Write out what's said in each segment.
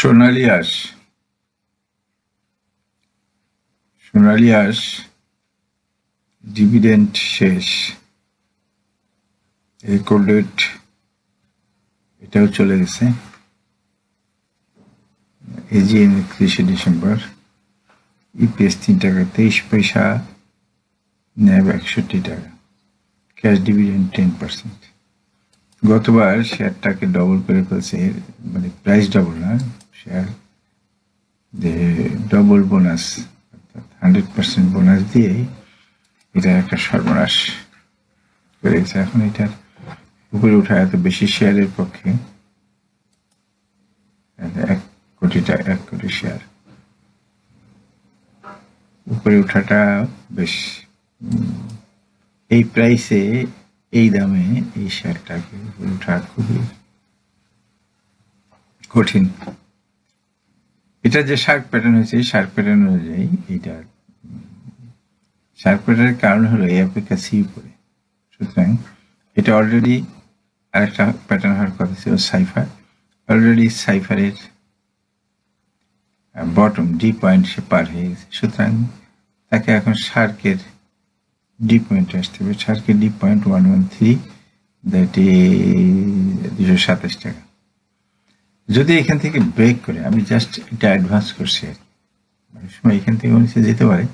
সোনালী আঁশ সোনালী আঁশ ডিভিডেন্ড শেষ, রেকর্ড ডেট এটাও চলে গেছে। এজিএম 31শে ডিসেম্বর, ইপিএস 3 টাকা 23 পয়সা, ন্যাব 61 টাকা, ক্যাশ ডিভিডেন্ড 10%। গতবার শেয়ারটাকে ডবল করে ফেলছে, মানে প্রাইস ডবল না, শেয়ার যে ডবল বোনাস অর্থাৎ 100% বোনাস দিয়ে এটা একটা সর্বনাশ করে গেছে। এখন এটার উপরে ওঠা এত বেশি শেয়ারের পক্ষে 1 কোটি শেয়ার উপরে ওঠাটা বেশ, এই প্রাইসে এই দামে এই শেয়ারটাকে উপরে ওঠা খুবই কঠিন। এটা যে শার্ক প্যাটার্ন হয়েছে, শার্ক প্যাটার্ন অনুযায়ী এটা শার্ক প্যাটার্নের কারণ হলো এই অপেক্ষা সি উপরে, সুতরাং এটা অলরেডি আরেকটা প্যাটার্ন হওয়ার কথা ছিল সাইফার। অলরেডি সাইফারের বটম ডি পয়েন্ট সে পার হয়ে গেছে, সুতরাং তাকে এখন শার্কের ডি পয়েন্টে আসতে হবে। শার্কের ডি পয়েন্ট 113, দ্যাট ইজ 227 টাকা। যদি এখান থেকে ব্রেক করে, আমি জাস্ট এটা অ্যাডভান্স করছি আর কি, অনেক সময় এখান থেকে নিচে যেতে পারে।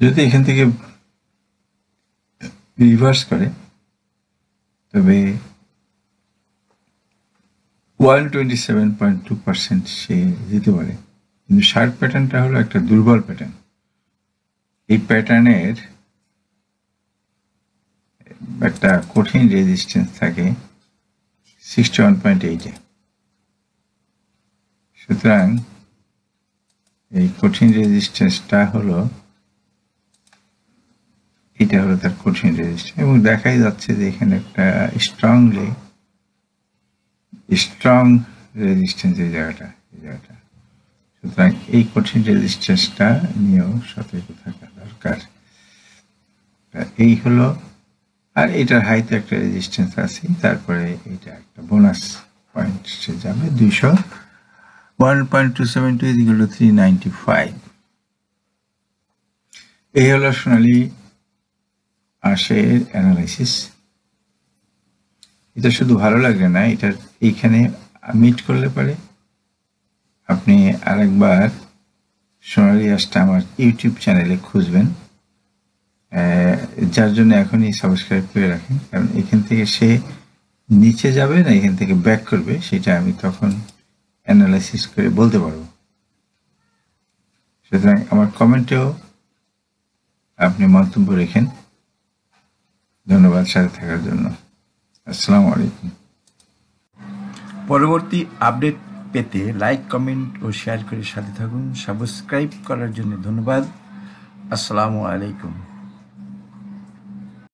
যদি এখান থেকে রিভার্স করে তবে 127.2% সে যেতে পারে। কিন্তু শার্ক প্যাটার্নটা হলো একটা দুর্বল প্যাটার্ন। এই প্যাটার্নের একটা কঠিন রেজিস্ট্যান্স থাকে 61.8-এ। সুতরাং এই কঠিন রেজিস্ট্যান্সটা হলো, এটা হলো তার কঠিন রেজিস্ট্যান্স, এবং দেখাই যাচ্ছে যে এখানে একটা স্ট্রং রেজিস্ট্যান্স এই জায়গাটা। সুতরাং এই কঠিন রেজিস্ট্যান্সটা নিয়েও সতর্ক থাকা দরকার। এই হলো, আর এটার হাইতে একটা রেজিস্ট্যান্স আছে, তারপরে এটা একটা বোনাস পয়েন্ট সে যাবে 1.272 = 395। এই হলো সোনালী আঁশের অ্যানালাইসিস। এটা শুধু ভালো লাগবে না, এটার এইখানে মিট করলে পারে আপনি আরেকবার সোনালী আঁশটা আমার ইউটিউব চ্যানেলে খুঁজবেন, যার জন্য এখনই সাবস্ক্রাইব করে রাখেন, কারণ এখান থেকে সে নিচে যাবে না এখান থেকে ব্যাক করবে সেটা আমি তখন অ্যানালাইসিস করে বলতে পারবো। সুতরাং আমার কমেন্টেও আপনি মন্তব্য রেখেন। ধন্যবাদ সাথে থাকার জন্য। আসসালামু আলাইকুম। পরবর্তী আপডেট পেতে লাইক, কমেন্ট ও শেয়ার করে সাথে থাকুন। সাবস্ক্রাইব করার জন্য ধন্যবাদ। আসসালামু আলাইকুম।